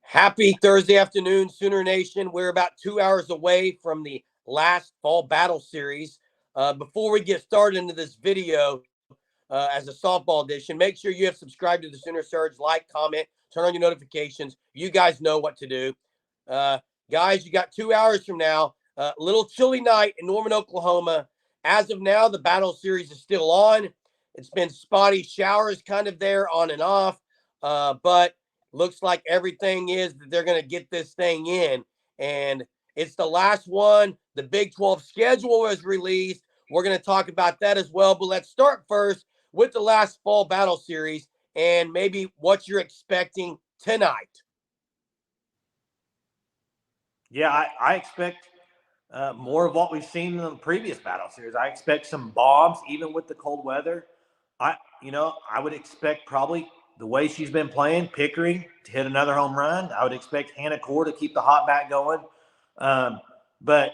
Happy Thursday afternoon, Sooner Nation. We're about 2 hours away from the last fall battle series. Before we get started into this video as a softball edition, make sure you have subscribed to the Sooner Surge, like, comment, turn on your notifications. You guys know what to do. Guys, you got 2 hours from now. A little chilly night in Norman, Oklahoma. As of now, the battle series is still on. It's been spotty showers kind of there on and off, but looks like everything is that they're going to get this thing in. And it's the last one. The Big 12 schedule was released. We're going to talk about that as well. But let's start first with the last fall battle series and maybe what you're expecting tonight. Yeah, I expect more of what we've seen in the previous battle series. I expect some bombs, even with the cold weather. I would expect probably the way she's been playing, Pickering to hit another home run. I would expect Hannah Core to keep the hot bat going. But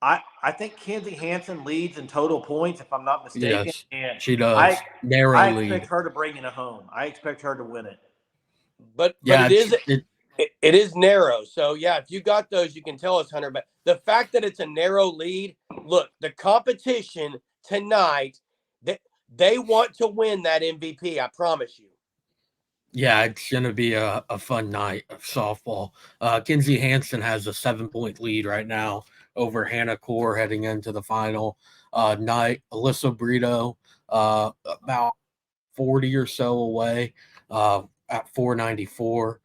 I think Kenzie Hansen leads in total points, if I'm not mistaken. Yes, and she does. Narrow I lead. expect her to bring in a home. I expect her to win it. But it is narrow. So, yeah, if you got those, you can tell us, Hunter. But the fact that it's a narrow lead, look, the competition tonight, they want to win that MVP, I promise you. Yeah, it's going to be a fun night of softball. Kenzie Hansen has a 7-point lead right now over Hannah Core heading into the final night. Alyssa Brito about 40 or so away at 494.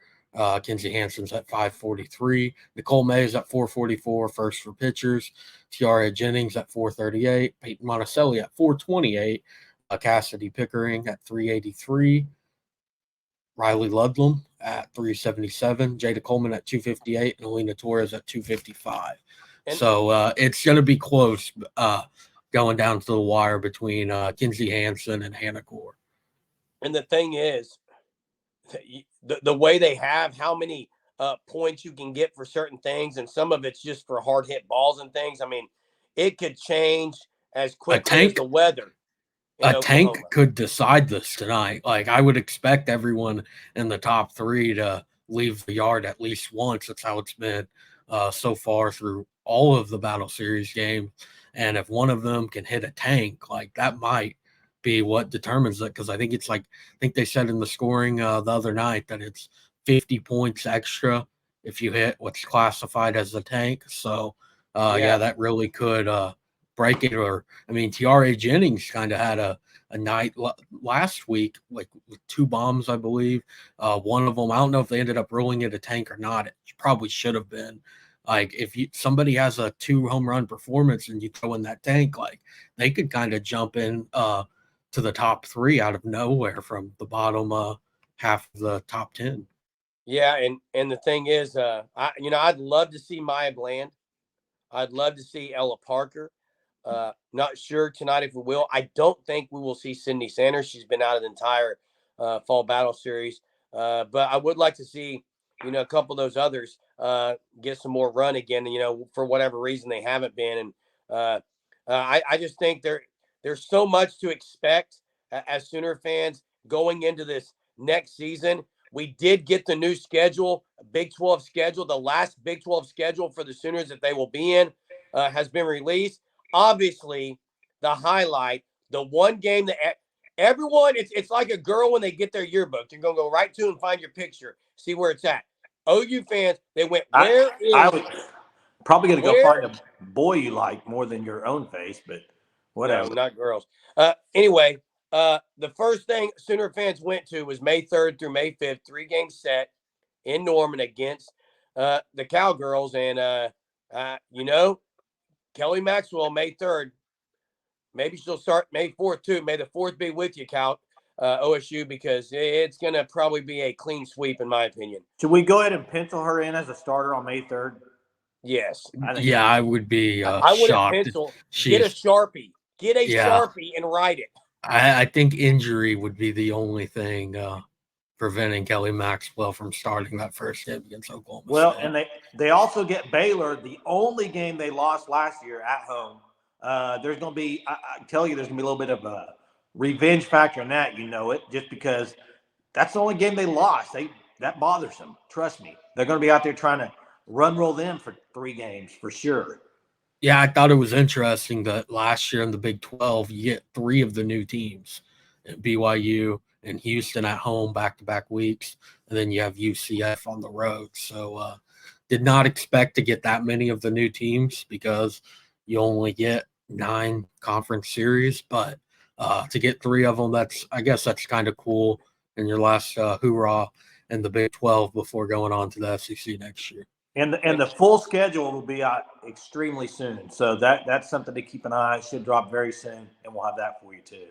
Kenzie Hansen's at 543. Nicole Mays at 444, first for pitchers. Tiara Jennings at 438. Peyton Monticelli at 428. Cassidy Pickering at 383. Riley Ludlam at 377. Jada Coleman at 258. And Alina Torres at 255. So it's going to be close going down to the wire between Kenzie Hansen and Hannah Core. And the thing is, the way they have how many points you can get for certain things, and some of it's just for hard hit balls and things. I mean, it could change as quickly as the weather. A tank could decide this tonight. Like, I would expect everyone in the top three to leave the yard at least once. That's how it's been so far through all of the battle series games. And if one of them can hit a tank, like, that might be what determines it. Because I think they said in the scoring the other night that it's 50 points extra if you hit what's classified as a tank. So, yeah, that really could break it. Or, I mean, Tiara Jennings kind of had a night last week, like with 2 bombs, I believe. One of them, I don't know if they ended up rolling it a tank or not. It probably should have been. Like, if somebody has a 2 home run performance and you throw in that tank, like, they could kind of jump in to the top 3 out of nowhere from the bottom half of the top 10. Yeah, and the thing is, I'd love to see Maya Bland. I'd love to see Ella Parker. Not sure tonight if we will. I don't think we will see Sydney Sanders. She's been out of the entire fall battle series. But I would like to see, a couple of those others get some more run again. For whatever reason they haven't been. And I just think there's so much to expect as Sooner fans going into this next season. We did get the new schedule, Big 12 schedule. The last Big 12 schedule for the Sooners that they will be in has been released. Obviously, the highlight, the one game that everyone, it's like a girl when they get their yearbook. You're going to go right to and find your picture, see where it's at. OU fans, they went, I was probably going to go find a boy you like more than your own face, but whatever. No, not girls. Anyway, the first thing Sooner fans went to was May 3rd through May 5th, 3-game set in Norman against the Cowgirls. And, Kelly Maxwell, May 3rd. Maybe she'll start May 4th, too. May the 4th be with you, Cal, OSU, because it's going to probably be a clean sweep, in my opinion. Should we go ahead and pencil her in as a starter on May 3rd? Yes. I would be I would shocked. Pencil. Get a Sharpie. Get a Sharpie and write it. I think injury would be the only thing preventing Kelly Maxwell from starting that first game against Oklahoma State. And they also get Baylor, the only game they lost last year at home. There's going to be, I tell you, there's going to be a little bit of a revenge factor in that, just because that's the only game they lost. that bothers them. Trust me. They're going to be out there trying to roll them for 3 games for sure. Yeah, I thought it was interesting that last year in the Big 12, you get 3 of the new teams, BYU and Houston at home back-to-back weeks, and then you have UCF on the road. So did not expect to get that many of the new teams because you only get 9 conference series, but to get 3 of them, I guess that's kind of cool in your last hoorah in the Big 12 before going on to the SEC next year. And the full schedule will be out extremely soon. So that's something to keep an eye on. It should drop very soon, and we'll have that for you too.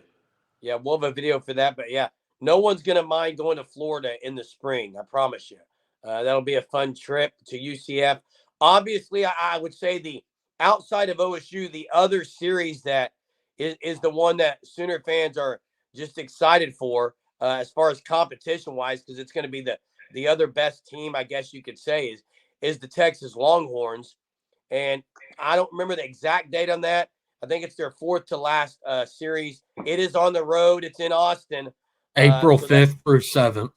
Yeah, we'll have a video for that. But yeah, no one's going to mind going to Florida in the spring. I promise you. That'll be a fun trip to UCF. Obviously, I would say the outside of OSU, the other series that is the one that Sooner fans are just excited for as far as competition-wise, because it's going to be the other best team, I guess you could say, is the Texas Longhorns. And I don't remember the exact date on that. I think it's their 4th to last series. It is on the road. It's in Austin. April 5th through 7th.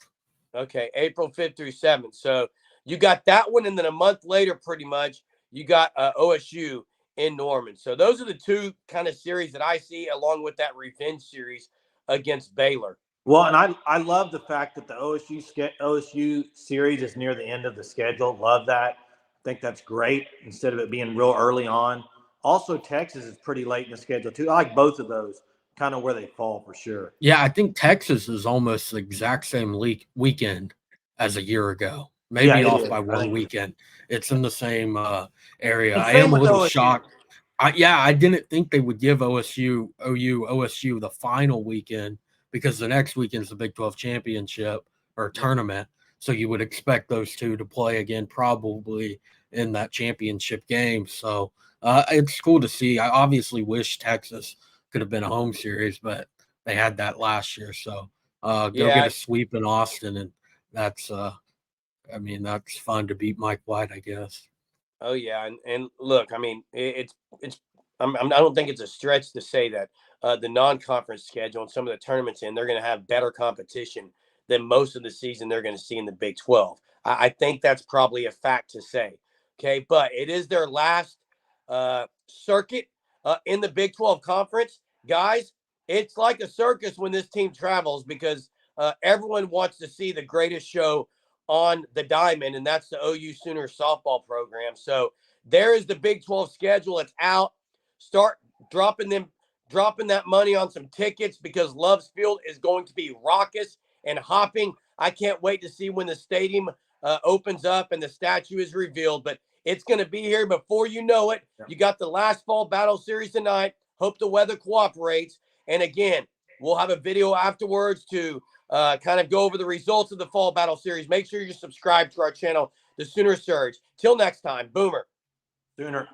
Okay, April 5th through 7th. So you got that one, and then a month later, pretty much, you got OSU in Norman. So those are the 2 kind of series that I see, along with that revenge series against Baylor. Well, and I love the fact that the OSU series is near the end of the schedule. Love that. I think that's great instead of it being real early on. Also, Texas is pretty late in the schedule too. I like both of those, kind of where they fall for sure. Yeah, I think Texas is almost the exact same weekend as a year ago. Maybe off by 1 weekend. It's in the same area. I am a little shocked. I didn't think they would give OSU the final weekend because the next weekend is the Big 12 championship or tournament. So you would expect those 2 to play again probably in that championship game. So it's cool to see. I obviously wish Texas could have been a home series, but they had that last year. So get a sweep in Austin, and that's that's fun to beat Mike White, I guess. Oh yeah, and look, I mean, I don't think it's a stretch to say that the non-conference schedule and some of the tournaments they're going to have better competition than most of the season they're going to see in the Big 12. I think that's probably a fact to say. Okay, but it is their last circuit in the Big 12 conference. Guys, it's like a circus when this team travels because everyone wants to see the greatest show on the diamond, and that's the OU Sooner softball program. So there is the Big 12 schedule. It's out. Start dropping that money on some tickets because Love's Field is going to be raucous and hopping. I can't wait to see when the stadium opens up and the statue is revealed, but it's going to be here before you know it. You got the last fall battle series tonight. Hope the weather cooperates. And again, we'll have a video afterwards to kind of go over the results of the fall battle series. Make sure you're subscribed to our channel, The Sooner Surge. Till next time, Boomer. Sooner.